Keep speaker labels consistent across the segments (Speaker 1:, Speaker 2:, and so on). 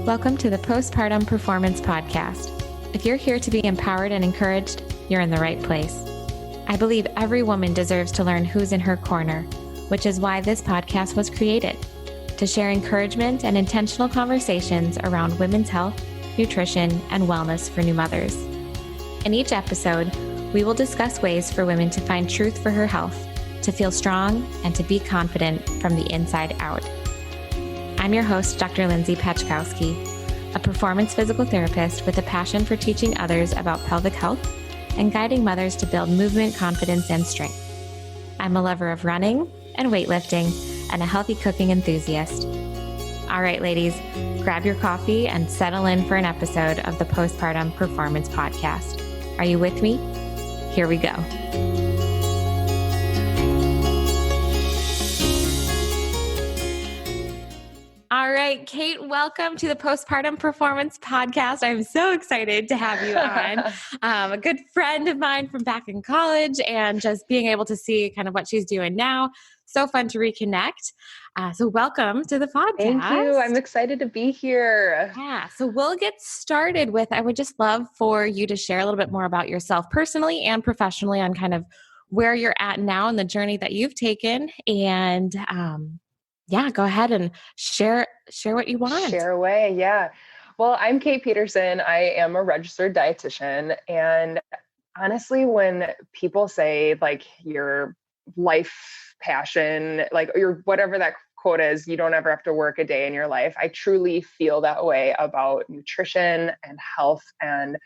Speaker 1: Welcome to the Postpartum Performance Podcast. If you're here to be empowered and encouraged, you're in the right place. I believe every woman deserves to learn who's in her corner, which is why this podcast was created, to share encouragement and intentional conversations around women's health, nutrition, and wellness for new mothers. In each episode, we will discuss ways for women to find truth for her health, to feel strong, and to be confident from the inside out. I'm your host, Dr. Lindsay Peczkowski, a performance physical therapist with a passion for teaching others about pelvic health and guiding mothers to build movement, confidence, and strength. I'm a lover of running and weightlifting and a healthy cooking enthusiast. All right, ladies, grab your coffee and settle in for an episode of the Postpartum Performance Podcast. Are you with me? Here we go. All right, Kate, welcome to the Postpartum Performance Podcast. I'm so excited to have you on. A good friend of mine from back in college and just being able to see kind of what she's doing now. So fun to reconnect. So welcome to the podcast.
Speaker 2: Thank you. I'm excited to be here.
Speaker 1: Yeah. So we'll get started with, I would just love for you to share a little bit more about yourself personally and professionally on kind of where you're at now and the journey that you've taken. And go ahead and share what you want.
Speaker 2: Share away. Yeah. Well, I'm Kate Peterson. I am a registered dietitian. And honestly, when people say like your life passion, like your whatever that quote is, you don't ever have to work a day in your life. I truly feel that way about nutrition and health. And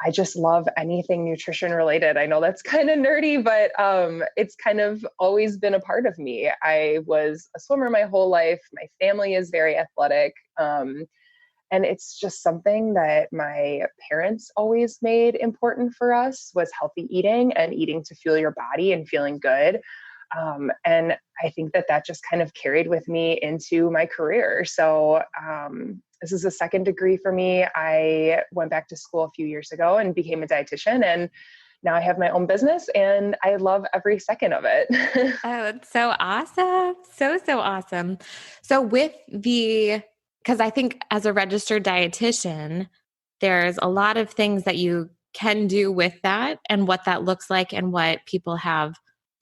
Speaker 2: I just love anything nutrition related. I know that's kind of nerdy, but it's kind of always been a part of me. I was a swimmer my whole life. My family is very athletic. And it's just something that my parents always made important for us was healthy eating and eating to fuel your body and feeling good. And I think that just kind of carried with me into my career. So this is a second degree for me. I went back to school a few years ago and became a dietitian, and now I have my own business and I love every second of it.
Speaker 1: Oh, it's so awesome. So awesome. So because I think as a registered dietitian, there's a lot of things that you can do with that and what that looks like and what people have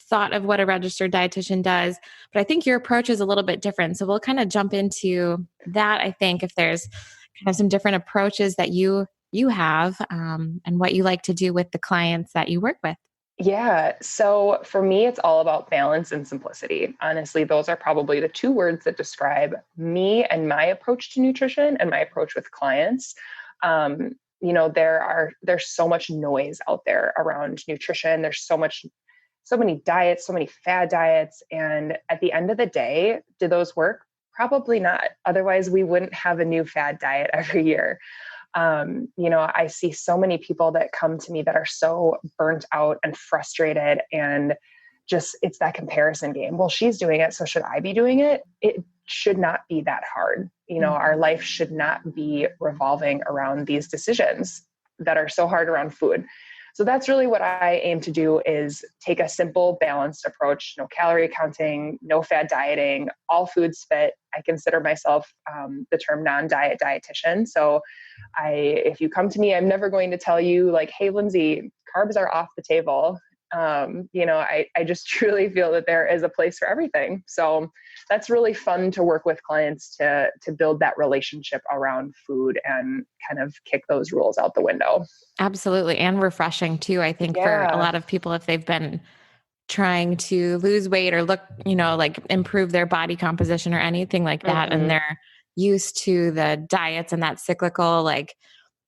Speaker 1: thought of what a registered dietitian does. But I think your approach is a little bit different. So we'll kind of jump into that. I think if there's kind of some different approaches that you have and what you like to do with the clients that you work with.
Speaker 2: Yeah. So for me, it's all about balance and simplicity. Honestly, those are probably the two words that describe me and my approach to nutrition and my approach with clients. There's so much noise out there around nutrition. There's so many diets, so many fad diets. And at the end of the day, do those work? Probably not. Otherwise, we wouldn't have a new fad diet every year. I see so many people that come to me that are so burnt out and frustrated, and just, it's that comparison game. Well, she's doing it, so should I be doing it? It should not be that hard. Our life should not be revolving around these decisions that are so hard around food. So that's really what I aim to do, is take a simple, balanced approach, no calorie counting, no fad dieting, all foods fit. I consider myself the term non-diet dietitian. So if you come to me, I'm never going to tell you like, hey, Lindsay, carbs are off the table. I just truly feel that there is a place for everything. So that's really fun to work with clients to build that relationship around food and kind of kick those rules out the window.
Speaker 1: Absolutely. And refreshing too, I think, for a lot of people, if they've been trying to lose weight or look, like improve their body composition or anything like that. And they're used to the diets and that cyclical, like,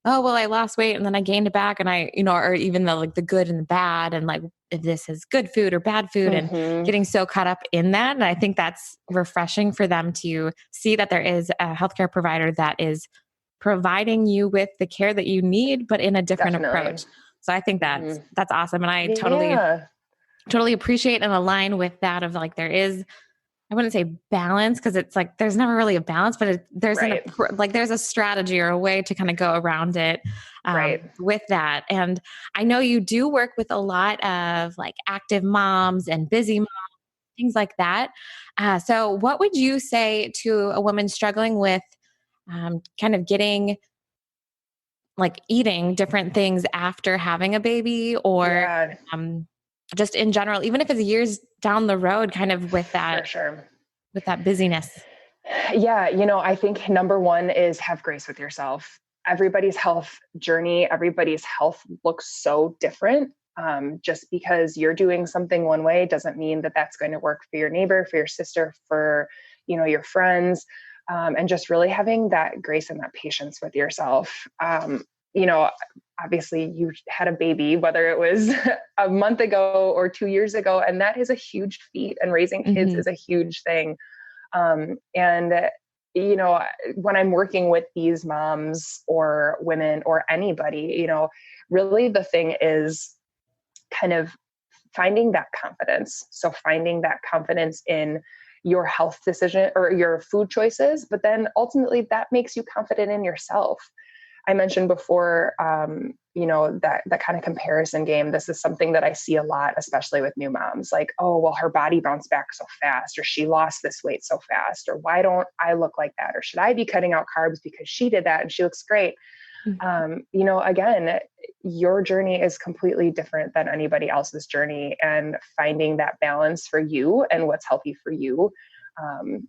Speaker 1: oh, well, I lost weight and then I gained it back, and or even the good and the bad, and like if this is good food or bad food, and getting so caught up in that. And I think that's refreshing for them to see that there is a healthcare provider that is providing you with the care that you need, but in a different approach. So I think that's awesome. And I totally appreciate and align with that of like, there is, I wouldn't say balance, because it's like, there's never really a balance, but there's there's a strategy or a way to kind of go around it with that. And I know you do work with a lot of like active moms and busy moms, things like that. So what would you say to a woman struggling with kind of getting like eating different things after having a baby or
Speaker 2: Yeah,
Speaker 1: um, just in general, even if it's years down the road, kind of
Speaker 2: for sure.
Speaker 1: with that busyness.
Speaker 2: Yeah, I think number one is have grace with yourself. Everybody's health journey, everybody's health looks so different. Just because you're doing something one way doesn't mean that that's going to work for your neighbor, for your sister, for your friends, and just really having that grace and that patience with yourself. You know, Obviously, you had a baby, whether it was a month ago or 2 years ago, and that is a huge feat. And raising kids
Speaker 1: Hmm.
Speaker 2: is a huge thing. And when I'm working with these moms or women or anybody, really the thing is kind of finding that confidence. So finding that confidence in your health decision or your food choices, but then ultimately that makes you confident in yourself. I mentioned before, that kind of comparison game. This is something that I see a lot, especially with new moms. Like, oh, well, her body bounced back so fast, or she lost this weight so fast, or why don't I look like that? Or should I be cutting out carbs because she did that and she looks great? Again, your journey is completely different than anybody else's journey, and finding that balance for you and what's healthy for you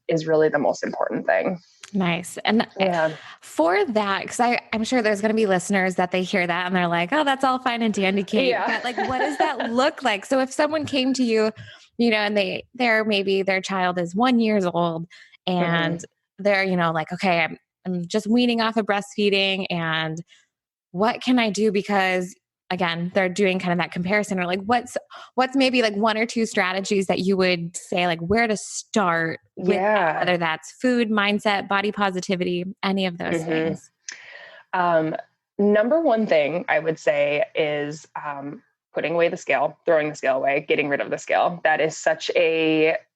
Speaker 2: is really the most important thing.
Speaker 1: Nice. And
Speaker 2: Yeah.
Speaker 1: for that, because I'm sure there's going to be listeners that they hear that and they're like, oh, that's all fine and dandy, Kate.
Speaker 2: Yeah.
Speaker 1: But like, what does that look like? So if someone came to you, and they're maybe their child is 1 year old and
Speaker 2: Mhm.
Speaker 1: they're, like, okay, I'm just weaning off of breastfeeding and what can I do? Because again, they're doing kind of that comparison or like what's maybe like one or two strategies that you would say like where to start with that,
Speaker 2: Yeah.
Speaker 1: whether that's food, mindset, body positivity, any of those
Speaker 2: hmm
Speaker 1: things.
Speaker 2: Um, Number one thing I would say is putting away the scale, throwing the scale away, getting rid of the scale. That is such that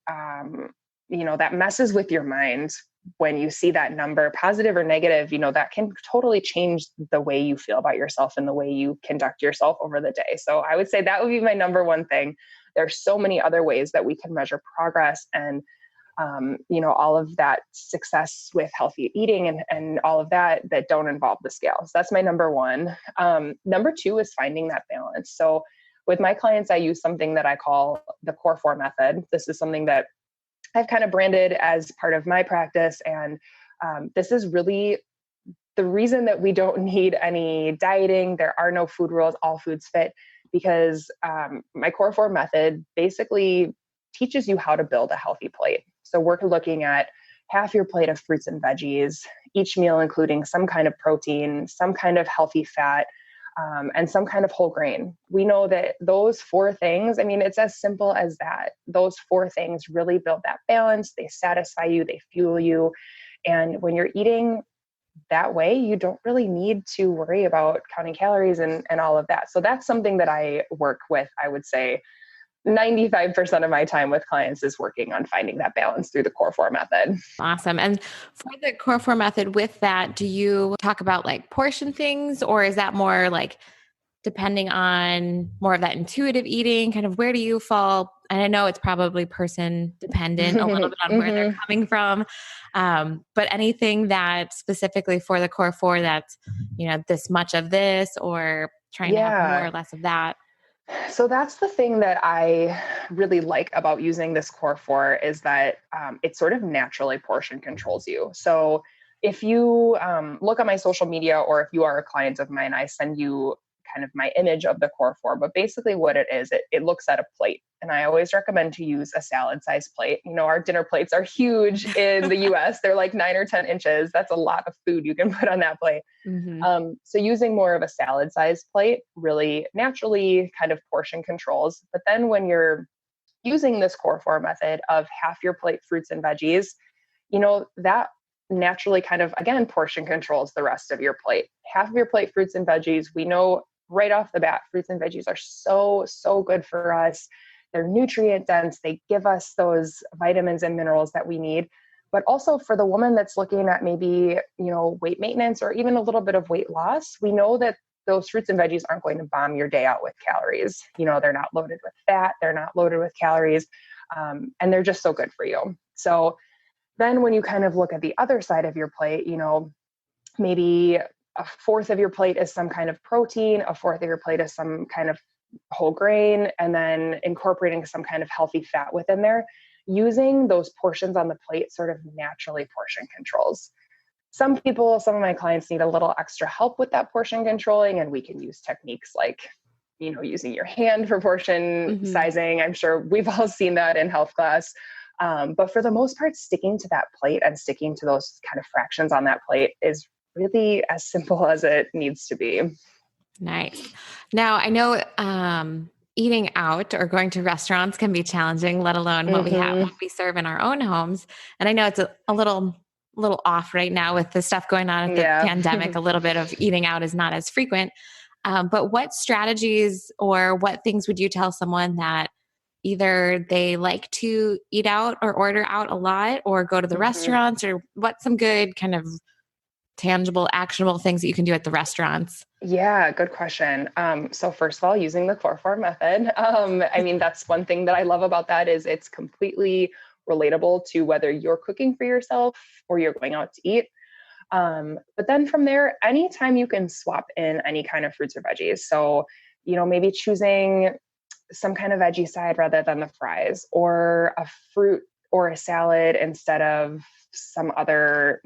Speaker 2: messes with your mind when you see that number, positive or negative, that can totally change the way you feel about yourself and the way you conduct yourself over the day. So I would say that would be my number one thing. There's so many other ways that we can measure progress and all of that success with healthy eating and all of that don't involve the scale. So that's my number one. Number two is finding that balance. So with my clients, I use something that I call the Core 4 method. This is something that I've kind of branded as part of my practice. And this is really the reason that we don't need any dieting. There are no food rules, all foods fit, because my Core 4 method basically teaches you how to build a healthy plate. So we're looking at half your plate of fruits and veggies, each meal including some kind of protein, some kind of healthy fat, and some kind of whole grain. We know that those four things, it's as simple as that. Those four things really build that balance. They satisfy you, they fuel you. And when you're eating that way, you don't really need to worry about counting calories and all of that. So that's something that I work with. I would say 95% of my time with clients is working on finding that balance through the Core 4 method.
Speaker 1: Awesome. And for the core four method with that, do you talk about like portion things or is that more like depending on more of that intuitive eating, kind of where do you fall? And I know it's probably person dependent a little bit on where they're
Speaker 2: hmm
Speaker 1: coming from. But anything that specifically for the core four that's, this much of this or trying to have more or
Speaker 2: Yeah.
Speaker 1: less of that.
Speaker 2: So that's the thing that I really like about using this Core 4 is that it sort of naturally portion controls you. So if you look at my social media or if you are a client of mine, I send you kind of my image of the Core 4. But basically what it is, it looks at a plate. And I always recommend to use a salad size plate. Our dinner plates are huge in the US. They're like 9 or 10 inches. That's a lot of food you can put on that plate.
Speaker 1: Hmm.
Speaker 2: So using more of a salad sized plate really naturally kind of portion controls. But then when you're using this Core 4 method of half your plate fruits and veggies, that naturally kind of, again, portion controls the rest of your plate. Half of your plate fruits and veggies, we know right off the bat, fruits and veggies are so, so good for us. They're nutrient dense. They give us those vitamins and minerals that we need. But also for the woman that's looking at maybe, weight maintenance or even a little bit of weight loss, we know that those fruits and veggies aren't going to bomb your day out with calories. They're not loaded with fat. They're not loaded with calories. And they're just so good for you. So Then when you kind of look at the other side of your plate, maybe a fourth of your plate is some kind of protein, a fourth of your plate is some kind of whole grain, and then incorporating some kind of healthy fat within there, using those portions on the plate sort of naturally portion controls. Some of my clients need a little extra help with that portion controlling, and we can use techniques like, using your hand for portion sizing. I'm sure we've all seen that in health class. But for the most part, sticking to that plate and sticking to those kind of fractions on that plate is really as simple as it needs to be.
Speaker 1: Nice. Now, I know eating out or going to restaurants can be challenging, let alone what we serve in our own homes. And I know it's a little off right now with the stuff going on with the pandemic. A little bit of eating out is not as frequent. But what strategies or what things would you tell someone that either they like to eat out or order out a lot or go to the restaurants, or what's some good kind of tangible, actionable things that you can do at the restaurants?
Speaker 2: Yeah, good question. So first of all, using the 4-4 method. That's one thing that I love about that is it's completely relatable to whether you're cooking for yourself or you're going out to eat. But then from there, anytime you can swap in any kind of fruits or veggies. So, maybe choosing some kind of veggie side rather than the fries, or a fruit or a salad instead of some other,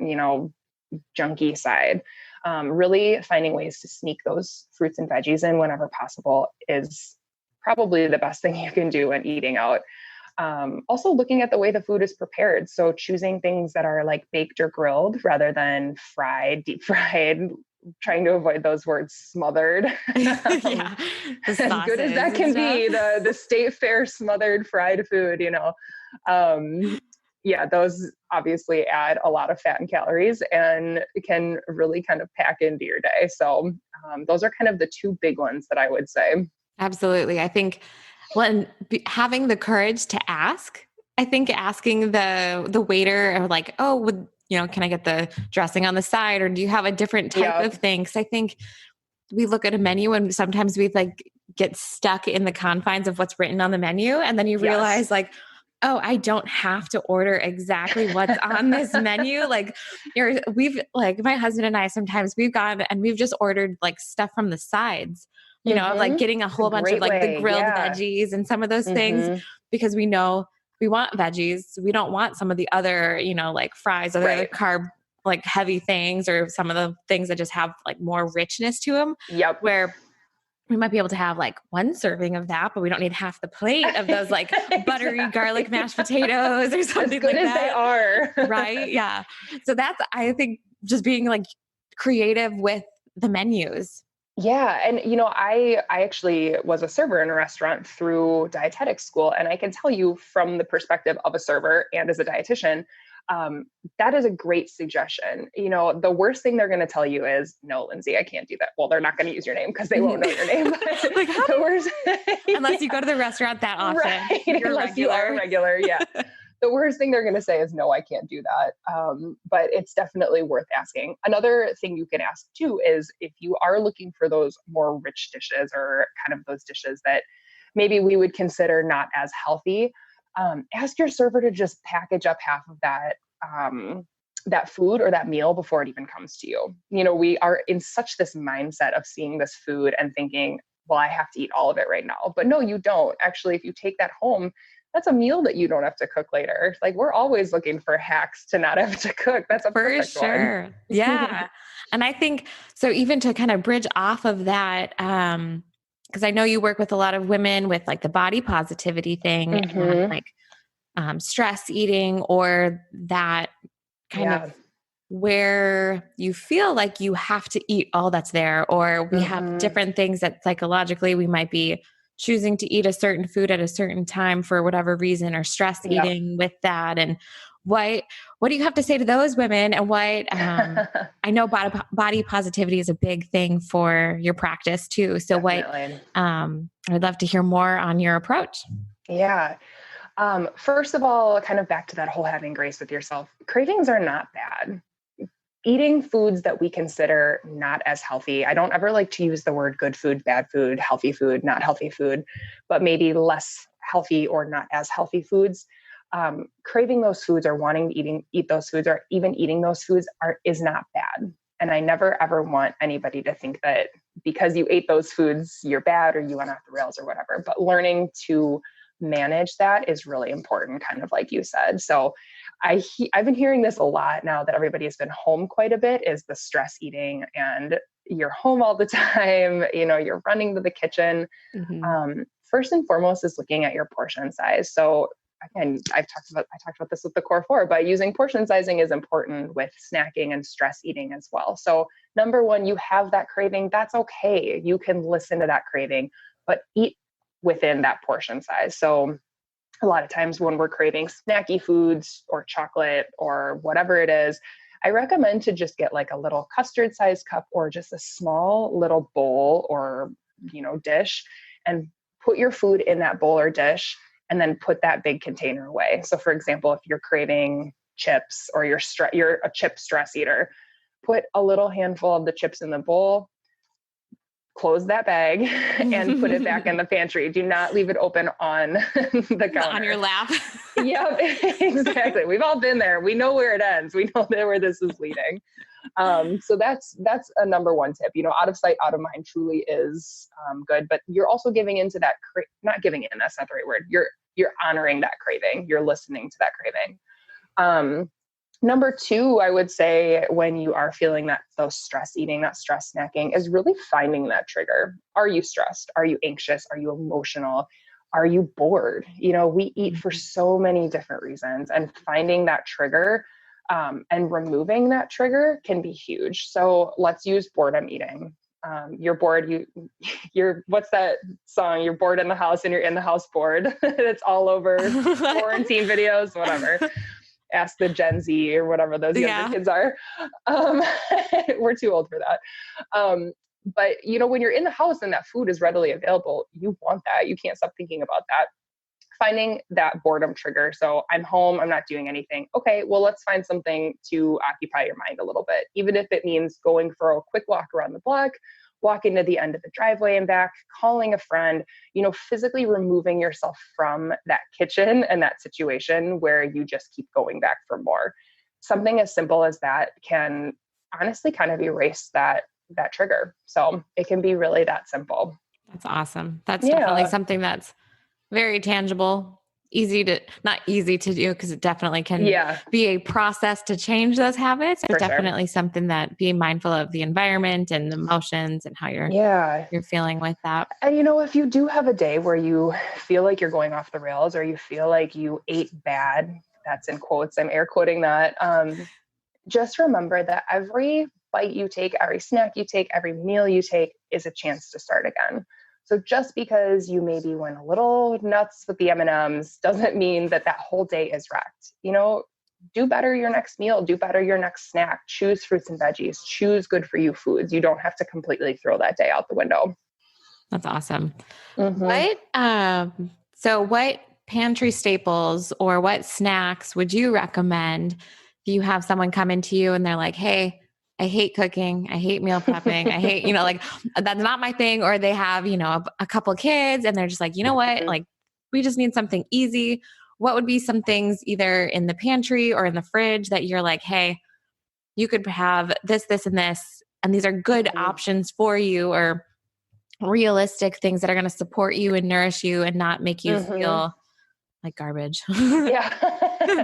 Speaker 2: junky side. Really finding ways to sneak those fruits and veggies in whenever possible is probably the best thing you can do when eating out. Also looking at the way the food is prepared. So choosing things that are like baked or grilled rather than fried, deep fried, trying to avoid those words smothered.
Speaker 1: Yeah,
Speaker 2: as good as that can be, the state fair smothered fried food, those obviously add a lot of fat and calories and can really kind of pack into your day. So those are kind of the two big ones that I would say.
Speaker 1: Absolutely. I think having the courage to ask, I think asking the waiter or like, oh, can I get the dressing on the side, or do you have a different type of thing? Because I think we look at a menu and sometimes we get stuck in the confines of what's written on the menu. And then you realize oh, I don't have to order exactly what's on this menu. My husband and I, sometimes we've gone and we've just ordered stuff from the sides, getting a whole bunch of the grilled veggies and some of those things, because we know we want veggies. We don't want some of the other, fries or the other carb, heavy things, or some of the things that just have more richness to them.
Speaker 2: Yep.
Speaker 1: Where we might be able to have one serving of that, but we don't need half the plate of those buttery garlic mashed potatoes or something
Speaker 2: as good
Speaker 1: like
Speaker 2: as
Speaker 1: that.
Speaker 2: They are.
Speaker 1: Right. Yeah. So that's, I think, just being creative with the menus.
Speaker 2: Yeah. And, I actually was a server in a restaurant through dietetic school. And I can tell you from the perspective of a server and as a dietitian, that is a great suggestion. The worst thing they're going to tell you is, no, Lindsay, I can't do that. Well, they're not going to use your name because they won't know your name. The worst,
Speaker 1: unless you go to the restaurant that often.
Speaker 2: Right. Unless you are a regular. Yeah. The worst thing they're going to say is, no, I can't do that. But it's definitely worth asking. Another thing you can ask too is if you are looking for those more rich dishes, or kind of those dishes that maybe we would consider not as healthy, ask your server to just package up half of that food or that meal before it even comes to you. We are in such this mindset of seeing this food and thinking, well, I have to eat all of it right now. But no, you don't. Actually, if you take that home, that's a meal that you don't have to cook later. We're always looking for hacks to not have to cook. That's a perfect one.
Speaker 1: Yeah. And I think, so even to kind of bridge off of that, because I know you work with a lot of women with the body positivity thing and stress eating, or that kind of where you feel like you have to eat all that's there, or we have different things that psychologically we might be choosing to eat a certain food at a certain time for whatever reason, or stress eating with that. And what do you have to say to those women? And what, I know body positivity is a big thing for your practice too. So Definitely. I'd love to hear more on your approach.
Speaker 2: Yeah. First of all, kind of back to that whole having grace with yourself. Cravings are not bad. Eating foods that we consider not as healthy. I don't ever like to use the word good food, bad food, healthy food, not healthy food, but maybe less healthy or not as healthy foods. craving those foods or wanting to eat those foods or even eating those foods is not bad. And I never, ever want anybody to think that because you ate those foods, you're bad or you went off the rails or whatever. But learning to manage that is really important, kind of like you said. So I've been hearing this a lot now that everybody has been home quite a bit, is the stress eating, and you're home all the time, you're running to the kitchen. First and foremost is looking at your portion size. So again, I talked about this with the core four, but using portion sizing is important with snacking and stress eating as well. So number one, you have that craving. That's okay. You can listen to that craving, but eat within that portion size. So a lot of times when we're craving snacky foods or chocolate or whatever it is, I recommend to just get like a little custard sized cup or just a small little bowl or, dish, and put your food in that bowl or dish, and then put that big container away. So for example, if you're craving chips or you're a chip stress eater, put a little handful of the chips in the bowl, close that bag, and put it back in the pantry. Do not leave it open on the counter.
Speaker 1: On your lap.
Speaker 2: Yeah, exactly. We've all been there. We know where it ends. We know where this is leading. So that's a number one tip. Out of sight, out of mind truly is good. But you're also giving into that, not giving in, that's not the right word. You're honoring that craving. You're listening to that craving. Number two, I would say when you are feeling that stress eating, that stress snacking, is really finding that trigger. Are you stressed? Are you anxious? Are you emotional? Are you bored? We eat for so many different reasons, and finding that trigger and removing that trigger can be huge. So let's use boredom eating. You're bored. You're what's that song? You're bored in the house and you're in the house bored. It's all over quarantine videos, whatever. Ask the Gen Z or whatever those younger kids are. We're too old for that. But when you're in the house and that food is readily available, you want that. You can't stop thinking about that. Finding that boredom trigger. So I'm home, I'm not doing anything. Okay, well, let's find something to occupy your mind a little bit. Even if it means going for a quick walk around the block, walking to the end of the driveway and back, calling a friend, physically removing yourself from that kitchen and that situation where you just keep going back for more. Something as simple as that can honestly kind of erase that trigger. So it can be really that simple.
Speaker 1: That's awesome. That's definitely something that's very tangible, not easy to do, because it definitely can be a process to change those habits, but definitely something that being mindful of the environment and the emotions and how you're feeling with that.
Speaker 2: And if you do have a day where you feel like you're going off the rails or you feel like you ate bad, that's in quotes, I'm air quoting that. Just remember that every bite you take, every snack you take, every meal you take is a chance to start again. So just because you maybe went a little nuts with the M&Ms doesn't mean that whole day is wrecked. Do better your next meal, do better your next snack, choose fruits and veggies, choose good for you foods. You don't have to completely throw that day out the window.
Speaker 1: That's awesome. Mm-hmm. What pantry staples or what snacks would you recommend if you have someone come into you and they're like, hey, I hate cooking. I hate meal prepping. I hate, that's not my thing. Or they have, a couple kids and they're just like, what, like, we just need something easy. What would be some things either in the pantry or in the fridge that you're like, hey, you could have this, this, and this, and these are good options for you, or realistic things that are going to support you and nourish you and not make you feel like garbage.
Speaker 2: Yeah.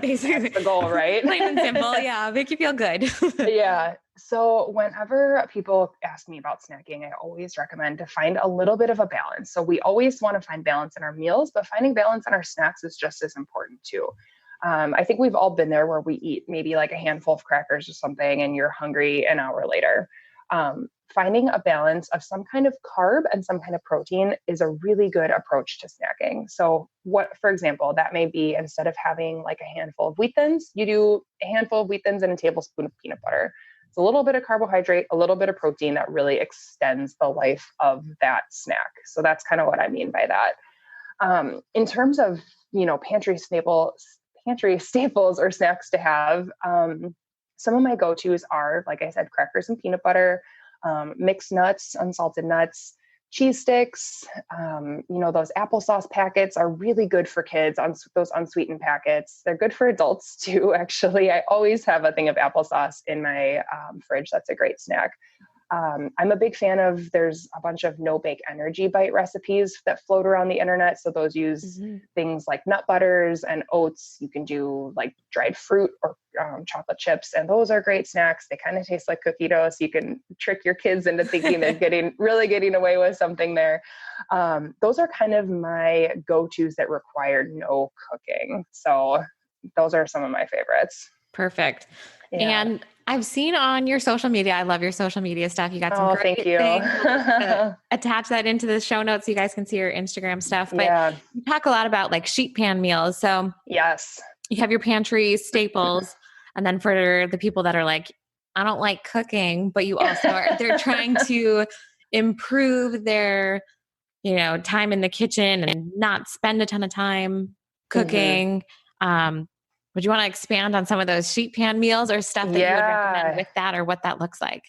Speaker 2: Basically. That's the goal, right?
Speaker 1: Plain and simple. Yeah. Make you feel good.
Speaker 2: Yeah. So whenever people ask me about snacking, I always recommend to find a little bit of a balance. So we always want to find balance in our meals, but finding balance in our snacks is just as important too. I think we've all been there where we eat maybe like a handful of crackers or something and you're hungry an hour later. Finding a balance of some kind of carb and some kind of protein is a really good approach to snacking. So for example, that may be, instead of having like a handful of wheat thins, you do a handful of wheat thins and a tablespoon of peanut butter. It's a little bit of carbohydrate, a little bit of protein that really extends the life of that snack. So that's kind of what I mean by that. In terms of, pantry staples or snacks to have, some of my go-tos are, like I said, crackers and peanut butter, mixed nuts, unsalted nuts, cheese sticks. Those applesauce packets are really good for kids on those unsweetened packets. They're good for adults too. Actually, I always have a thing of applesauce in my fridge. That's a great snack. I'm a big fan of, there's a bunch of no-bake energy bite recipes that float around the internet. So those use things like nut butters and oats. You can do like dried fruit or chocolate chips. And those are great snacks. They kind of taste like cookie dough. So you can trick your kids into thinking they're really getting away with something there. Those are kind of my go-tos that require no cooking. So those are some of my favorites.
Speaker 1: Perfect.
Speaker 2: Yeah.
Speaker 1: And I've seen on your social media, I love your social media stuff. You got some great
Speaker 2: thank you.
Speaker 1: things. Attach that into the show notes so you guys can see your Instagram stuff. But you talk a lot about like sheet pan meals. So
Speaker 2: yes,
Speaker 1: you have your pantry staples. And then for the people that are like, I don't like cooking, but you also they're trying to improve their, time in the kitchen and not spend a ton of time cooking. Would you want to expand on some of those sheet pan meals or stuff that you would recommend with that or what that looks like?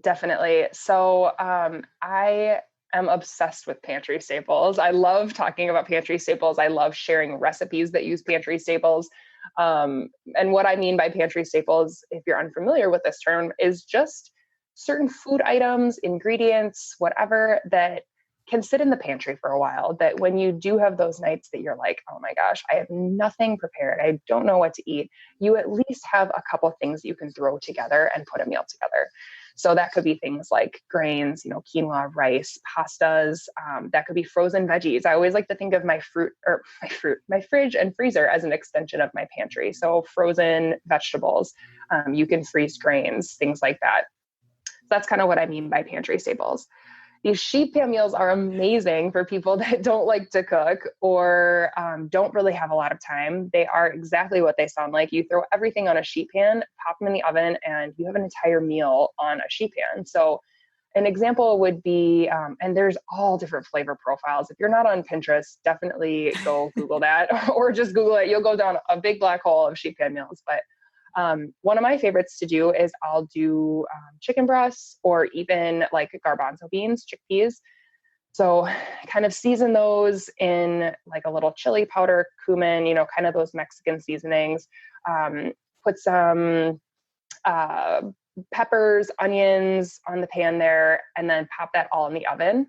Speaker 2: Definitely. So I am obsessed with Pantry Staples. I love talking about Pantry Staples. I love sharing recipes that use Pantry Staples. And what I mean by Pantry Staples, if you're unfamiliar with this term, is just certain food items, ingredients, whatever that can sit in the pantry for a while, that when you do have those nights that you're like, oh my gosh, I have nothing prepared, I don't know what to eat, you at least have a couple things you can throw together and put a meal together. So that could be things like grains, quinoa, rice, pastas. That could be frozen veggies. I always like to think of my fridge and freezer as an extension of my pantry. So frozen vegetables, you can freeze grains, things like that. So that's kind of what I mean by Pantry Staples. These sheet pan meals are amazing for people that don't like to cook or don't really have a lot of time. They are exactly what they sound like. You throw everything on a sheet pan, pop them in the oven, and you have an entire meal on a sheet pan. So an example would be, and there's all different flavor profiles. If you're not on Pinterest, definitely go Google that or just Google it. You'll go down a big black hole of sheet pan meals. But one of my favorites to do is I'll do chicken breasts or even like garbanzo beans, chickpeas. So kind of season those in like a little chili powder, cumin, kind of those Mexican seasonings. Put some peppers, onions on the pan there, and then pop that all in the oven.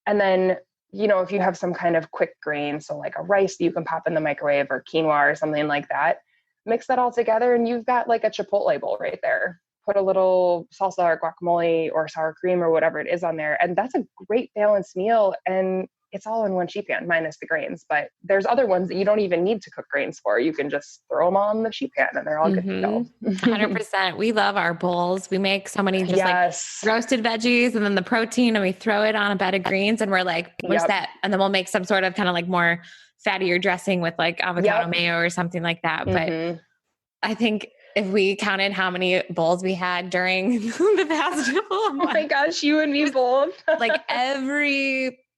Speaker 2: And then, if you have some kind of quick grain, so like a rice that you can pop in the microwave or quinoa or something like that, mix that all together and you've got like a Chipotle bowl right there. Put a little salsa or guacamole or sour cream or whatever it is on there. And that's a great balanced meal. And it's all in one sheet pan minus the grains. But there's other ones that you don't even need to cook grains for. You can just throw them on the sheet pan and they're all good to go.
Speaker 1: 100%. We love our bowls. We make so many just like roasted veggies and then the protein and we throw it on a bed of greens and we're like, we're set. And then we'll make some sort of kind of like more fattier dressing with like avocado mayo or something like that. But I think if we counted how many bowls we had during the past
Speaker 2: oh my gosh, you and me both.
Speaker 1: Like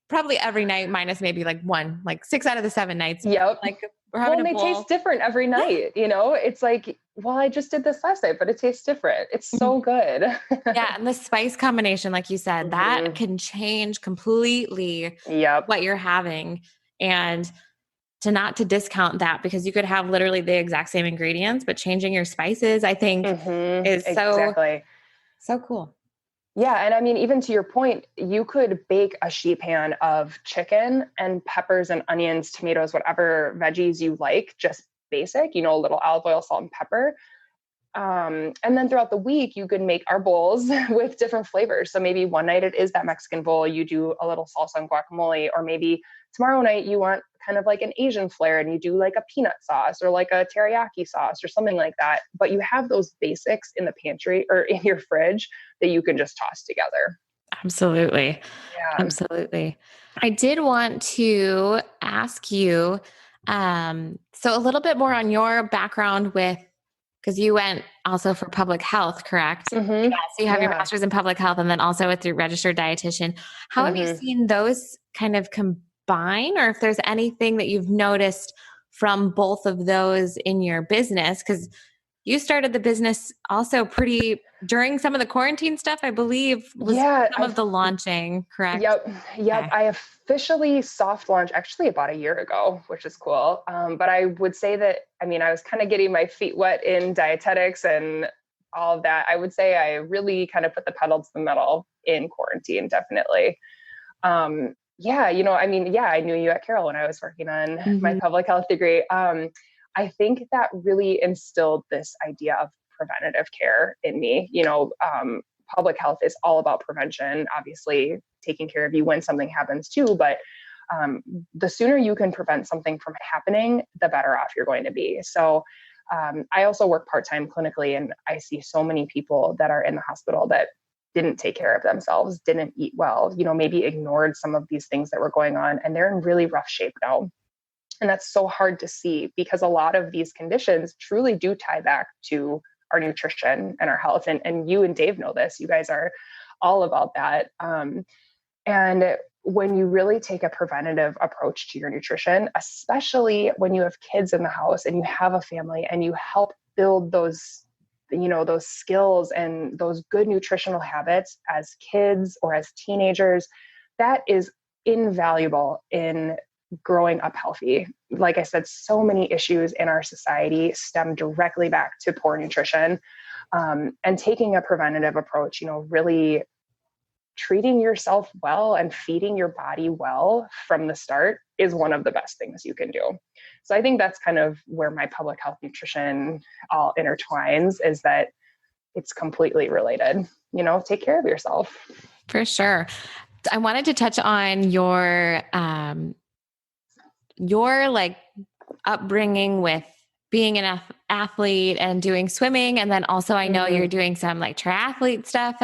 Speaker 1: probably every night minus maybe like one, like 6 out of the 7 nights.
Speaker 2: Yep.
Speaker 1: Like we're having
Speaker 2: they taste different every night. It's like, well, I just did this last night, but it tastes different. It's so good.
Speaker 1: Yeah. And the spice combination, like you said, that can change completely what you're having. And to discount that because you could have literally the exact same ingredients, but changing your spices, I think is so cool.
Speaker 2: Yeah. And I mean, even to your point, you could bake a sheet pan of chicken and peppers and onions, tomatoes, whatever veggies you like, just basic, a little olive oil, salt, and pepper. And then throughout the week, you could make our bowls with different flavors. So maybe one night it is that Mexican bowl, you do a little salsa and guacamole, or maybe tomorrow night you want kind of like an Asian flair and you do like a peanut sauce or like a teriyaki sauce or something like that. But you have those basics in the pantry or in your fridge that you can just toss together.
Speaker 1: Absolutely. Yeah. Absolutely. I did want to ask you, so a little bit more on your background because you went also for public health, correct? Yeah, so you have your master's in public health and then also with your registered dietitian. How have you seen those kind of combine, or if there's anything that you've noticed from both of those in your business? Because you started the business also during some of the quarantine stuff, I believe, was
Speaker 2: Yeah,
Speaker 1: some of the launching, correct?
Speaker 2: Yep.
Speaker 1: Okay.
Speaker 2: I officially soft launched actually about a year ago, which is cool. But I would say that, I mean, I was kind of getting my feet wet in dietetics and all of that. I would say I really kind of put the pedal to the metal in quarantine, definitely. I knew you at Carroll when I was working on my
Speaker 1: Mm-hmm.
Speaker 2: public health degree. I think that really instilled this idea of preventative care in me. Public health is all about prevention, obviously taking care of you when something happens too, but the sooner you can prevent something from happening, the better off you're going to be. So I also work part-time clinically, and I see so many people that are in the hospital that didn't take care of themselves, didn't eat well, maybe ignored some of these things that were going on, and they're in really rough shape now. And that's so hard to see because a lot of these conditions truly do tie back to our nutrition and our health. And you and Dave know this. You guys are all about that. And when you really take a preventative approach to your nutrition, especially when you have kids in the house and you have a family and you help build those skills and those good nutritional habits as kids or as teenagers, that is invaluable in growing up healthy. Like I said, so many issues in our society stem directly back to poor nutrition. And taking a preventative approach, really treating yourself well and feeding your body well from the start is one of the best things you can do. So I think that's kind of where my public health nutrition all intertwines, is that it's completely related. Take care of yourself.
Speaker 1: For sure. I wanted to touch on your like upbringing with being an athlete and doing swimming. And then also I know you're doing some like triathlete stuff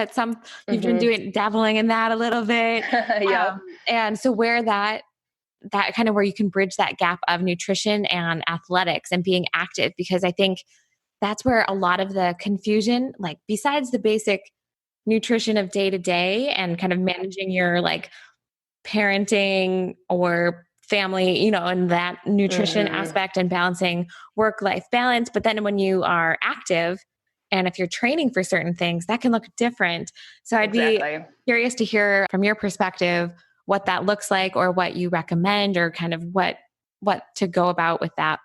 Speaker 1: you've been dabbling in that a little bit.
Speaker 2: Yep.
Speaker 1: And so where that kind of where you can bridge that gap of nutrition and athletics and being active, because I think that's where a lot of the confusion, like besides the basic nutrition of day to day and kind of managing your like parenting or family, and that nutrition aspect and balancing work-life balance. But then when you are active and if you're training for certain things, that can look different. So I'd be curious to hear from your perspective what that looks like or what you recommend or kind of what to go about with that.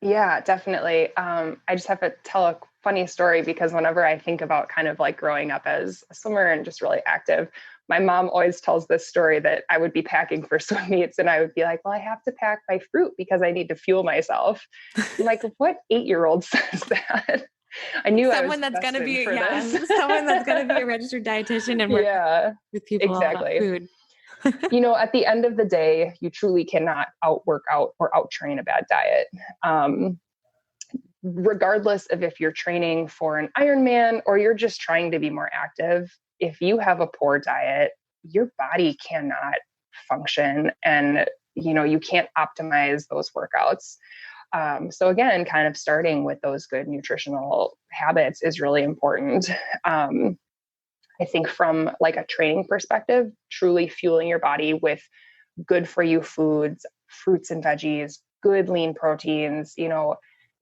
Speaker 2: Yeah, definitely. I just have to tell a funny story because whenever I think about kind of like growing up as a swimmer and just really active, my mom always tells this story that I would be packing for swim meets and I would be like, well, I have to pack my fruit because I need to fuel myself. I'm like, what 8-year-old says that? I knew
Speaker 1: someone that's going to be, someone that's going to be a registered dietitian and work with people about food.
Speaker 2: At the end of the day, you truly cannot outwork out or outtrain a bad diet. Regardless of if you're training for an Ironman or you're just trying to be more active, if you have a poor diet, your body cannot function and, you can't optimize those workouts. So again, kind of starting with those good nutritional habits is really important. I think from like a training perspective, truly fueling your body with good for you foods, fruits and veggies, good lean proteins,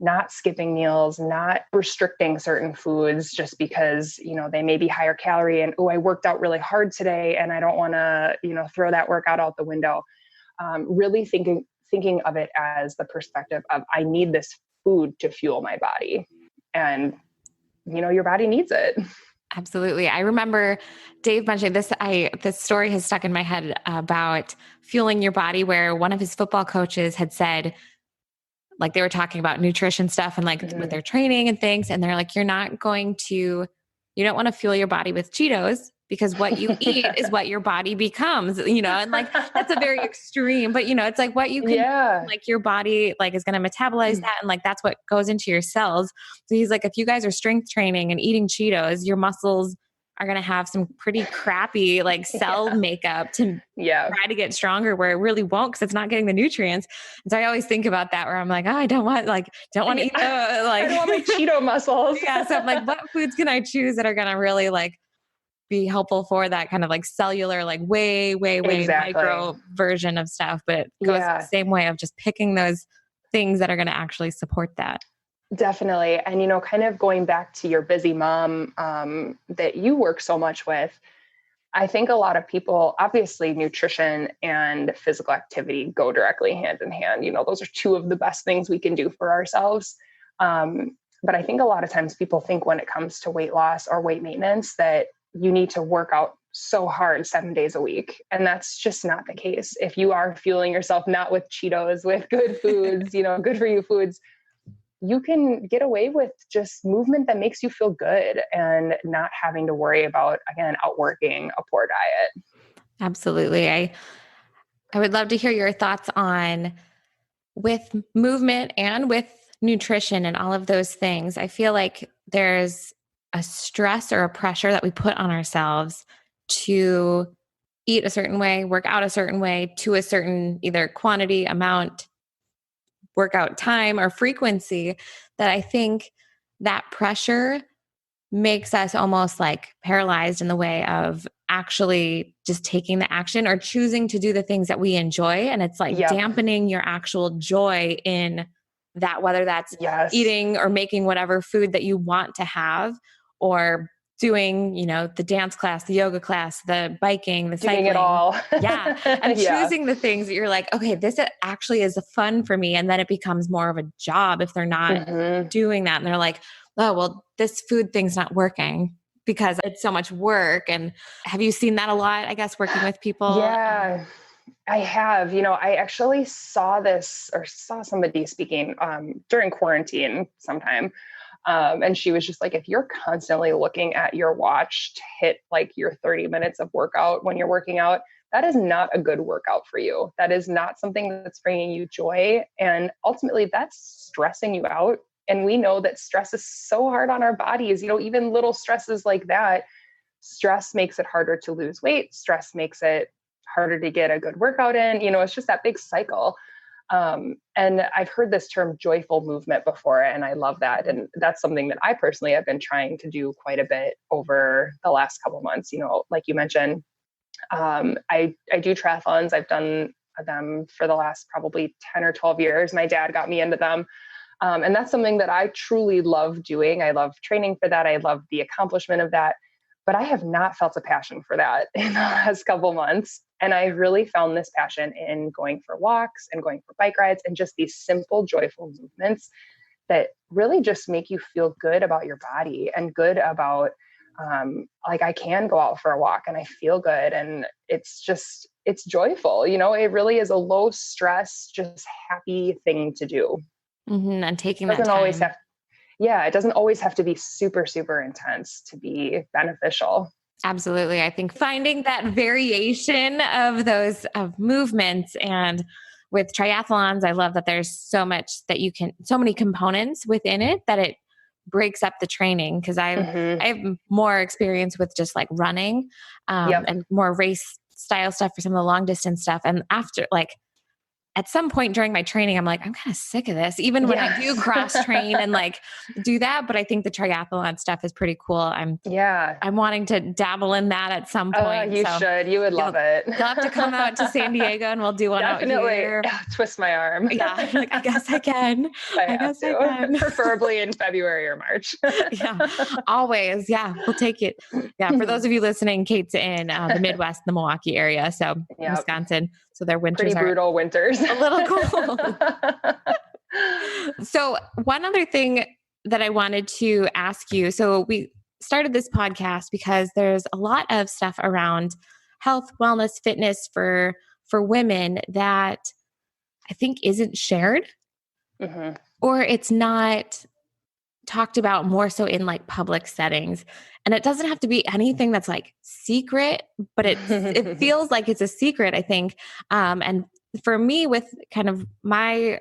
Speaker 2: not skipping meals, not restricting certain foods just because, they may be higher calorie and, I worked out really hard today and I don't want to, throw that workout out the window. Really thinking of it as the perspective of I need this food to fuel my body, and, your body needs it.
Speaker 1: Absolutely. I remember Dave mentioning this. This story has stuck in my head about fueling your body, where one of his football coaches had said, like they were talking about nutrition stuff and like with their training and things. And they're like, you don't want to fuel your body with Cheetos because what you eat is what your body becomes, and like, that's a very extreme, but it's like what you can, like your body like is going to metabolize that. And like, that's what goes into your cells. So he's like, if you guys are strength training and eating Cheetos, your muscles are going to have some pretty crappy like cell makeup to try to get stronger, where it really won't, because it's not getting the nutrients. And so I always think about that, where I'm like, I don't want to eat
Speaker 2: I don't want my Cheeto muscles.
Speaker 1: So I'm like, what foods can I choose that are going to really like be helpful for that kind of like cellular, like way micro version of stuff, but it goes the same way of just picking those things that are going to actually support that.
Speaker 2: Definitely. And, kind of going back to your busy mom that you work so much with, I think a lot of people, obviously nutrition and physical activity go directly hand in hand. Those are two of the best things we can do for ourselves. But I think a lot of times people think when it comes to weight loss or weight maintenance that you need to work out so hard 7 days a week. And that's just not the case. If you are fueling yourself not with Cheetos, with good foods, good for you foods, you can get away with just movement that makes you feel good and not having to worry about, again, outworking a poor diet.
Speaker 1: Absolutely. I would love to hear your thoughts on with movement and with nutrition and all of those things. I feel like there's a stress or a pressure that we put on ourselves to eat a certain way, work out a certain way to a certain either quantity, amount, workout time, or frequency, that I think that pressure makes us almost like paralyzed in the way of actually just taking the action or choosing to do the things that we enjoy. And it's like
Speaker 2: Yep.
Speaker 1: dampening your actual joy in that, whether that's
Speaker 2: Yes.
Speaker 1: eating or making whatever food that you want to have, or doing, the dance class, the yoga class, the biking, the
Speaker 2: Doing
Speaker 1: cycling.
Speaker 2: it all.
Speaker 1: Yeah. And
Speaker 2: Yeah.
Speaker 1: choosing the things that you're like, okay, this actually is fun for me. And then it becomes more of a job if they're not doing that. And they're like, oh, well, this food thing's not working because it's so much work. And have you seen that a lot, I guess, working with people?
Speaker 2: Yeah, I have. I actually saw this or saw somebody speaking during quarantine sometime. And she was just like, if you're constantly looking at your watch to hit like your 30 minutes of workout when you're working out, that is not a good workout for you. That is not something that's bringing you joy. And ultimately, that's stressing you out. And we know that stress is so hard on our bodies. Even little stresses like that, stress makes it harder to lose weight. Stress makes it harder to get a good workout in. It's just that big cycle. And I've heard this term joyful movement before, and I love that. And that's something that I personally have been trying to do quite a bit over the last couple of months. Like you mentioned, I do triathlons. I've done them for the last probably 10 or 12 years. My dad got me into them. And that's something that I truly love doing. I love training for that. I love the accomplishment of that. But I have not felt a passion for that in the last couple months. And I really found this passion in going for walks and going for bike rides and just these simple, joyful movements that really just make you feel good about your body and good about, like I can go out for a walk and I feel good. And it's joyful. It really is a low stress, just happy thing to do.
Speaker 1: Mm-hmm. And taking
Speaker 2: It
Speaker 1: that time.
Speaker 2: It doesn't always have to be super, super intense to be beneficial.
Speaker 1: Absolutely. I think finding that variation of those of movements, and with triathlons, I love that there's so many components within it that it breaks up the training. Cause I have more experience with just like running, and more race style stuff for some of the long distance stuff. And after at some point during my training, I'm like, I'm kind of sick of this, even when I do cross train and like do that. But I think the triathlon stuff is pretty cool. I'm wanting to dabble in that at some point.
Speaker 2: You should. You would love it.
Speaker 1: You'll have to come out to San Diego and we'll do one
Speaker 2: Definitely.
Speaker 1: out here.
Speaker 2: Twist my arm.
Speaker 1: Yeah. I guess I can. I guess I can.
Speaker 2: Preferably in February or March.
Speaker 1: Yeah. Always. Yeah. We'll take it. Yeah. For those of you listening, Kate's in the Midwest, the Milwaukee area. So Wisconsin. So their winters
Speaker 2: pretty brutal winters.
Speaker 1: A little cold. So one other thing that I wanted to ask you. So we started this podcast because there's a lot of stuff around health, wellness, fitness for women that I think isn't shared, or it's not talked about more so in like public settings. And it doesn't have to be anything that's like secret, but it feels like it's a secret, I think. And for me, with kind of my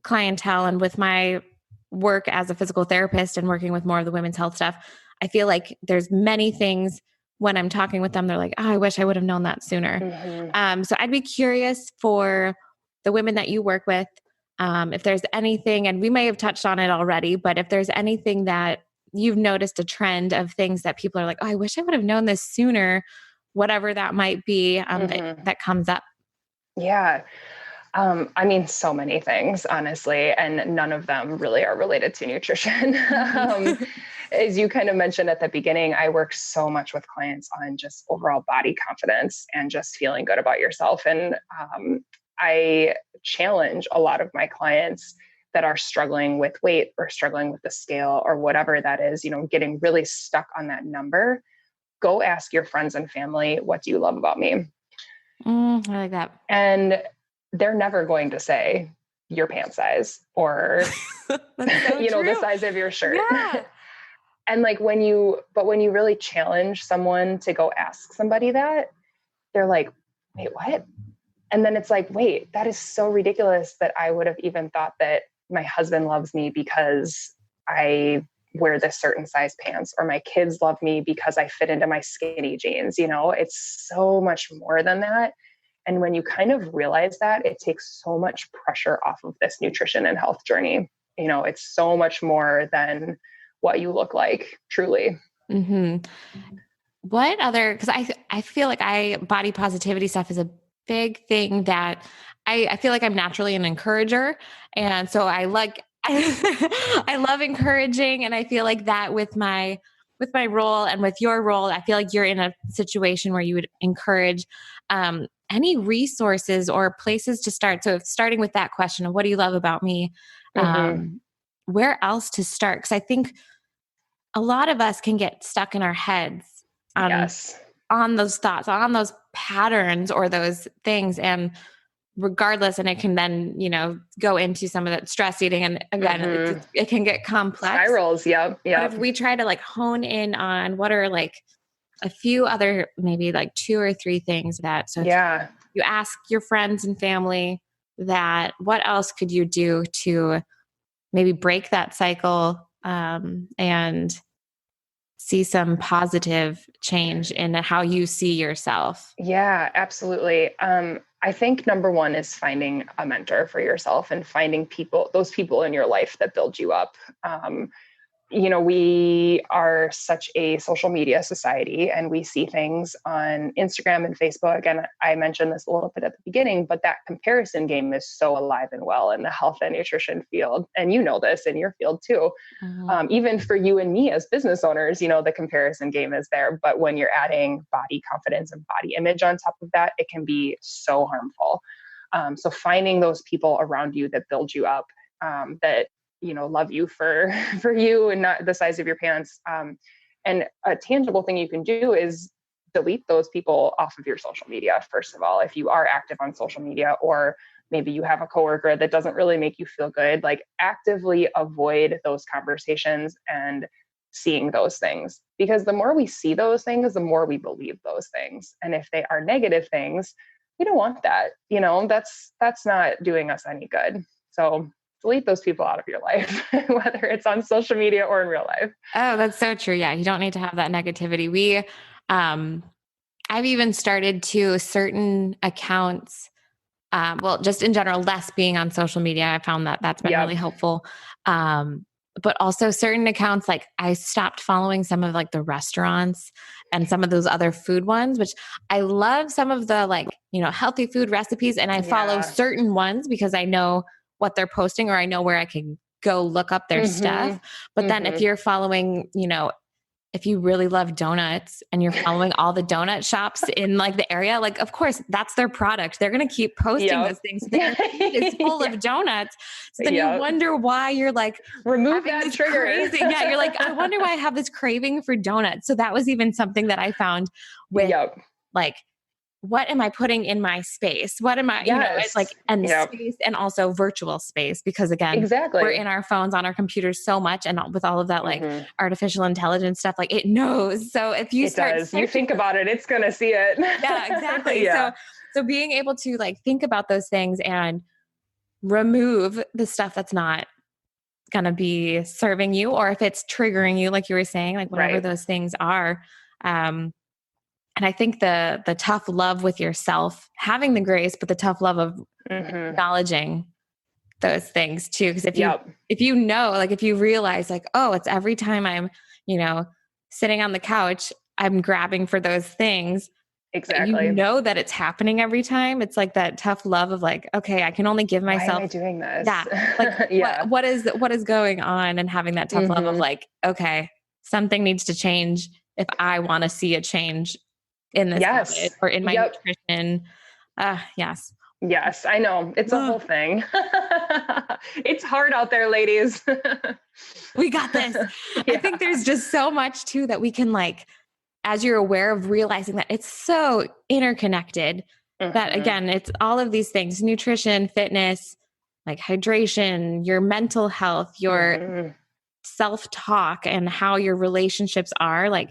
Speaker 1: clientele and with my work as a physical therapist and working with more of the women's health stuff, I feel like there's many things when I'm talking with them, they're like, oh, I wish I would have known that sooner. So I'd be curious for the women that you work with, if there's anything, and we may have touched on it already, but if there's anything that you've noticed a trend of things that people are like, oh, I wish I would have known this sooner, whatever that might be, that comes up.
Speaker 2: Yeah. I mean, so many things, honestly, and none of them really are related to nutrition. As you kind of mentioned at the beginning, I work so much with clients on just overall body confidence and just feeling good about yourself. And I challenge a lot of my clients that are struggling with weight or struggling with the scale or whatever that is, getting really stuck on that number. Go ask your friends and family, what do you love about me?
Speaker 1: I like that.
Speaker 2: And they're never going to say your pant size or,
Speaker 1: So
Speaker 2: the size of your shirt.
Speaker 1: Yeah.
Speaker 2: And when you really challenge someone to go ask somebody that, they're like, wait, what? And then it's like, wait, that is so ridiculous that I would have even thought that my husband loves me because I wear this certain size pants, or my kids love me because I fit into my skinny jeans. It's so much more than that. And when you kind of realize that, it takes so much pressure off of this nutrition and health journey. It's so much more than what you look like, truly.
Speaker 1: Mm-hmm. What other, because I feel like body positivity stuff is a big thing that I feel like I'm naturally an encourager. And so I love encouraging. And I feel like that with my role and with your role, I feel like you're in a situation where you would encourage any resources or places to start. So starting with that question of what do you love about me? Where else to start? Because I think a lot of us can get stuck in our heads on those thoughts, on those patterns or those things. And regardless, and it can then, go into some of that stress eating. And again, it can get complex.
Speaker 2: Spirals. Yep.
Speaker 1: But if we try to hone in on what are a few other, maybe 2 or 3 things that, so you ask your friends and family that, what else could you do to maybe break that cycle and see some positive change in how you see yourself?
Speaker 2: Yeah, absolutely. I think number one is finding a mentor for yourself and finding those people in your life that build you up. We are such a social media society, and we see things on Instagram and Facebook. And I mentioned this a little bit at the beginning, but that comparison game is so alive and well in the health and nutrition field. And this in your field too. Even for you and me as business owners, the comparison game is there. But when you're adding body confidence and body image on top of that, it can be so harmful. So finding those people around you that build you up, that love you for you and not the size of your pants. And a tangible thing you can do is delete those people off of your social media. First of all, if you are active on social media, or maybe you have a coworker that doesn't really make you feel good, actively avoid those conversations and seeing those things, because the more we see those things, the more we believe those things. And if they are negative things, we don't want that. That's not doing us any good. So delete those people out of your life, whether it's on social media or in real life.
Speaker 1: Oh, that's so true. Yeah. You don't need to have that negativity. I've even started to certain accounts, just in general, less being on social media. I found that that's been really helpful. But also certain accounts, I stopped following some of the restaurants and some of those other food ones, which I love some of the healthy food recipes. And I follow certain ones because I know what they're posting, or I know where I can go look up their stuff. But then if you're following, if you really love donuts and you're following all the donut shops in the area, of course that's their product. They're going to keep posting those things. Their feed is full of donuts. So then you wonder why you're
Speaker 2: remove that trigger.
Speaker 1: Crazy. Yeah. You're I wonder why I have this craving for donuts. So that was even something that I found with what am I putting in my space? What am I, it's and space, and also virtual space, because again, we're in our phones, on our computers so much. And with all of that, artificial intelligence stuff, it knows. So if you
Speaker 2: you think about it, it's going to see it.
Speaker 1: Yeah, exactly. So being able to think about those things and remove the stuff that's not going to be serving you, or if it's triggering you, like you were saying, whatever those things are. And I think the tough love with yourself, having the grace, but the tough love of acknowledging those things too. Because if you realize oh, it's every time I'm, sitting on the couch, I'm grabbing for those things. but you
Speaker 2: Exactly.
Speaker 1: know that it's happening every time. It's like that tough love of like, okay, I can only give
Speaker 2: Why am
Speaker 1: myself,
Speaker 2: I doing this?
Speaker 1: yeah, like
Speaker 2: Yeah.
Speaker 1: what is going on, and having that tough love of
Speaker 2: Hmm.
Speaker 1: like, okay, something needs to change if I want to see a change in this habit
Speaker 2: Yes.
Speaker 1: or in my
Speaker 2: Yep.
Speaker 1: nutrition. Yes.
Speaker 2: Yes, I know. It's a whole thing. It's hard out there, ladies.
Speaker 1: We got this. I think
Speaker 2: Yeah.
Speaker 1: there's just so much too that we can like, as you're aware of realizing that it's so interconnected, that
Speaker 2: Hmm.
Speaker 1: again, it's all of these things, nutrition, fitness, like hydration, your mental health, your
Speaker 2: Hmm.
Speaker 1: self-talk, and how your relationships are. Like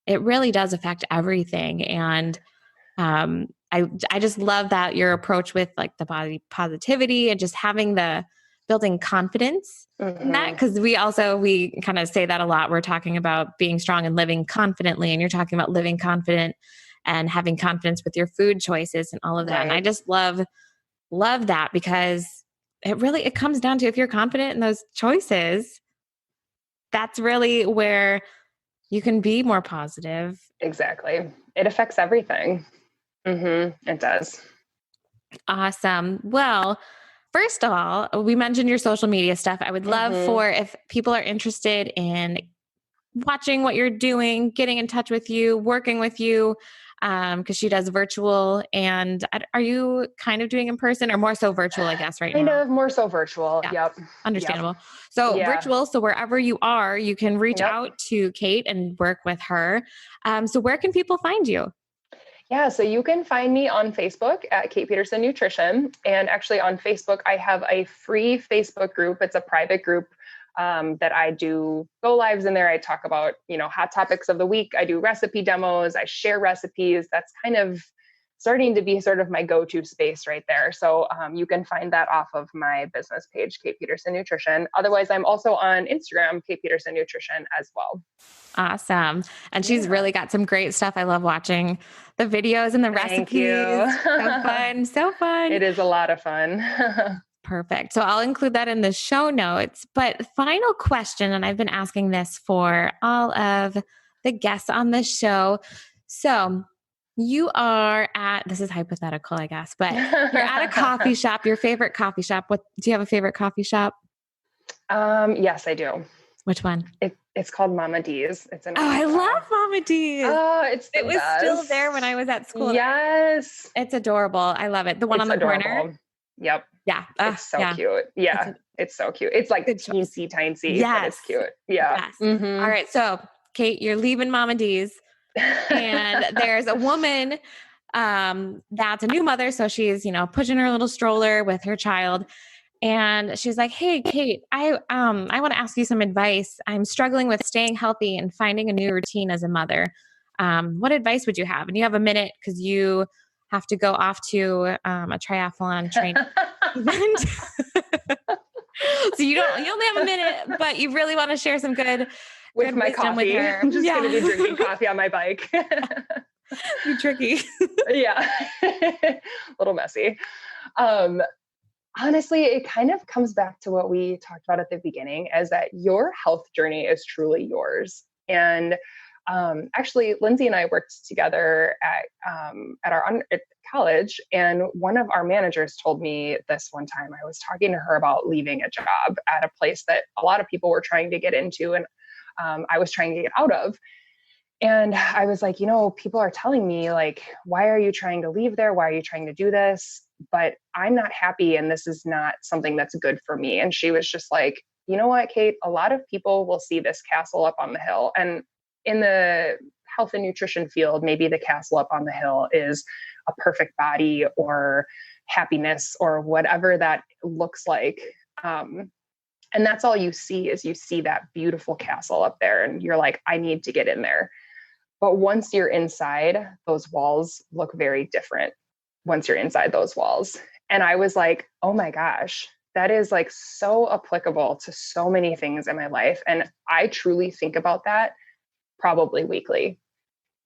Speaker 1: it really does affect everything. And I just love that your approach with like the body positivity and just having the building confidence in that,
Speaker 2: Hmm.
Speaker 1: because we kind of say that a lot. We're talking about being strong and living confidently, and you're talking about living confident and having confidence with your food choices and all of that. And I
Speaker 2: Right.
Speaker 1: just love that, because it comes down to, if you're confident in those choices, that's really where you can be more positive.
Speaker 2: Exactly. It affects everything. It does.
Speaker 1: Awesome. Well, first of all, we mentioned your social media stuff. I would love
Speaker 2: Hmm.
Speaker 1: for, if people are interested in watching what you're doing, getting in touch with you, working with you, because she does virtual. And are you kind of doing in person, or more so virtual, I guess, right
Speaker 2: Kind
Speaker 1: now?
Speaker 2: of more so virtual.
Speaker 1: Yeah,
Speaker 2: Yep. Yep.
Speaker 1: understandable. So
Speaker 2: Yeah.
Speaker 1: virtual. So wherever you are, you can reach
Speaker 2: Yep.
Speaker 1: out to Kate and work with her. So where can people find you?
Speaker 2: Yeah, so you can find me on Facebook at Kate Peterson Nutrition. And actually, on Facebook, I have a free Facebook group. It's a private group that I do go lives in there. I talk about, hot topics of the week. I do recipe demos. I share recipes. That's kind of starting to be sort of my go-to space right there. So you can find that off of my business page, Kate Peterson Nutrition. Otherwise, I'm also on Instagram, Kate Peterson Nutrition as well.
Speaker 1: Awesome. And she's
Speaker 2: Yeah.
Speaker 1: really got some great stuff. I love watching the videos and the
Speaker 2: Thank you.
Speaker 1: recipes. So fun. So fun.
Speaker 2: It is a lot of fun.
Speaker 1: Perfect. So I'll include that in the show notes. But final question, and I've been asking this for all of the guests on this show. So you are at, this is hypothetical, I guess, but you're at a coffee shop, your favorite coffee shop. What do you have, a favorite coffee shop?
Speaker 2: Yes, I do.
Speaker 1: Which one?
Speaker 2: It's called Mama D's. It's in
Speaker 1: Oh, I love
Speaker 2: Arkansas.
Speaker 1: Mama D's.
Speaker 2: Oh, it's
Speaker 1: It
Speaker 2: the
Speaker 1: was still
Speaker 2: best.
Speaker 1: there when I was at school.
Speaker 2: Yes.
Speaker 1: It's adorable. I love it. The one on
Speaker 2: It's
Speaker 1: the corner.
Speaker 2: adorable. Yep.
Speaker 1: Yeah.
Speaker 2: It's so
Speaker 1: Yeah.
Speaker 2: cute.
Speaker 1: It's
Speaker 2: Yeah.
Speaker 1: a
Speaker 2: It's so cute. It's like
Speaker 1: good choice.
Speaker 2: teensy tiny, but
Speaker 1: Yes.
Speaker 2: it's cute. Yeah.
Speaker 1: Yes. All right. So, Kate, you're leaving Mama D's, and there's a woman that's a new mother. So she's, pushing her little stroller with her child. And she's like, "Hey, Kate, I want to ask you some advice. I'm struggling with staying healthy and finding a new routine as a mother. What advice would you have?" And you have a minute, because you have to go off to a triathlon training event. So you only have a minute, but you really want to share some good
Speaker 2: With my
Speaker 1: wisdom with
Speaker 2: coffee.
Speaker 1: her.
Speaker 2: I'm just going to be
Speaker 1: Yeah.
Speaker 2: drinking coffee on my bike.
Speaker 1: Be tricky.
Speaker 2: Yeah. A little messy. Um, Honestly, it kind of comes back to what we talked about at the beginning, is that your health journey is truly yours. And actually, Lindsay and I worked together at college, and one of our managers told me this one time. I was talking to her about leaving a job at a place that a lot of people were trying to get into, and I was trying to get out of. And I was like, people are telling me, like, why are you trying to leave there? Why are you trying to do this? But I'm not happy, and this is not something that's good for me. And she was just like, you know what, Kate, a lot of people will see this castle up on the hill. And in the health and nutrition field, maybe the castle up on the hill is a perfect body or happiness or whatever that looks like. And that's all you see, is you see that beautiful castle up there. And you're like, I need to get in there. But once you're inside, those walls look very different once you're inside those walls. And I was like, oh my gosh, that is like so applicable to so many things in my life. And I truly think about that probably weekly.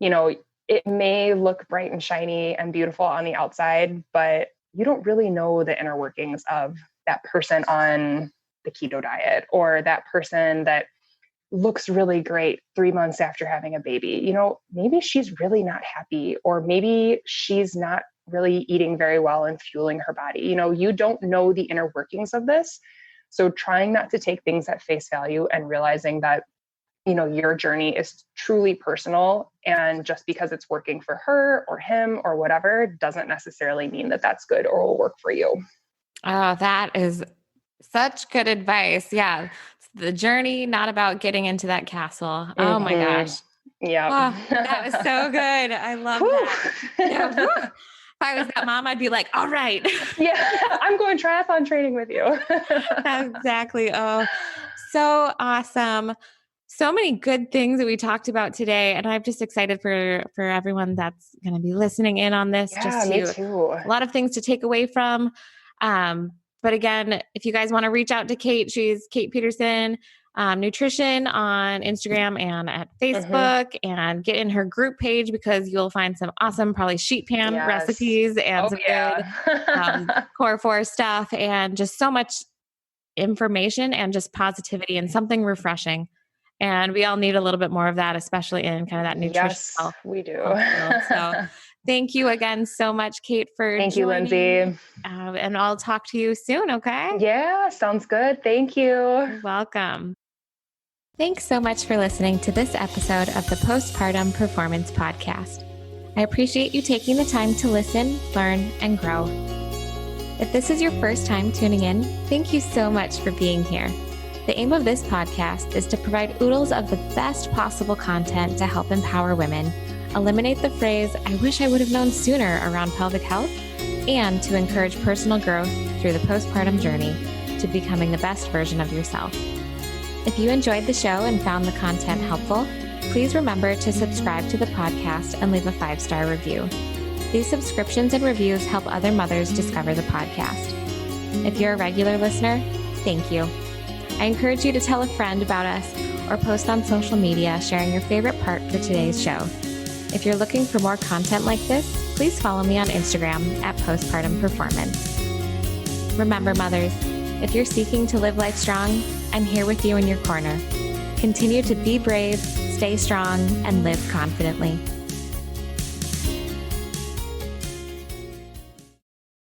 Speaker 2: It may look bright and shiny and beautiful on the outside, but you don't really know the inner workings of that person on the keto diet, or that person that looks really great 3 months after having a baby. Maybe she's really not happy, or maybe she's not really eating very well and fueling her body. You don't know the inner workings of this. So trying not to take things at face value and realizing that, your journey is truly personal, and just because it's working for her or him or whatever doesn't necessarily mean that that's good or will work for you.
Speaker 1: Oh, that is such good advice. Yeah. It's the journey, not about getting into that castle. Oh my gosh.
Speaker 2: Yeah.
Speaker 1: Oh, that was so good. I love that. Yeah. Whew. If I was that mom, I'd be like, all right.
Speaker 2: Yeah, I'm going triathlon training with you.
Speaker 1: Exactly. Oh, so awesome. So many good things that we talked about today. And I'm just excited for everyone that's going to be listening in on this.
Speaker 2: Yeah, me too.
Speaker 1: A lot of things to take away from. But again, if you guys want to reach out to Kate, she's Kate Peterson, Nutrition on Instagram and at Facebook, and get in her group page because you'll find some awesome, probably sheet pan recipes and some good core 4 stuff, and just so much information and just positivity and something refreshing. And we all need a little bit more of that, especially in kind of that nutrition health.
Speaker 2: We do.
Speaker 1: So thank you again so much, Kate, for
Speaker 2: Thank you, Lindsay.
Speaker 1: And I'll talk to you soon, okay?
Speaker 2: Yeah, sounds good. Thank you.
Speaker 1: You're welcome. Thanks so much for listening to this episode of the Postpartum Performance Podcast. I appreciate you taking the time to listen, learn, and grow. If this is your first time tuning in, thank you so much for being here. The aim of this podcast is to provide oodles of the best possible content to help empower women, eliminate the phrase, "I wish I would have known sooner" around pelvic health, and to encourage personal growth through the postpartum journey to becoming the best version of yourself. If you enjoyed the show and found the content helpful, please remember to subscribe to the podcast and leave a 5-star review. These subscriptions and reviews help other mothers discover the podcast. If you're a regular listener, thank you. I encourage you to tell a friend about us or post on social media sharing your favorite part for today's show. If you're looking for more content like this, please follow me on Instagram at Postpartum Performance. Remember, mothers, if you're seeking to live life strong, I'm here with you in your corner. Continue to be brave, stay strong, and live confidently.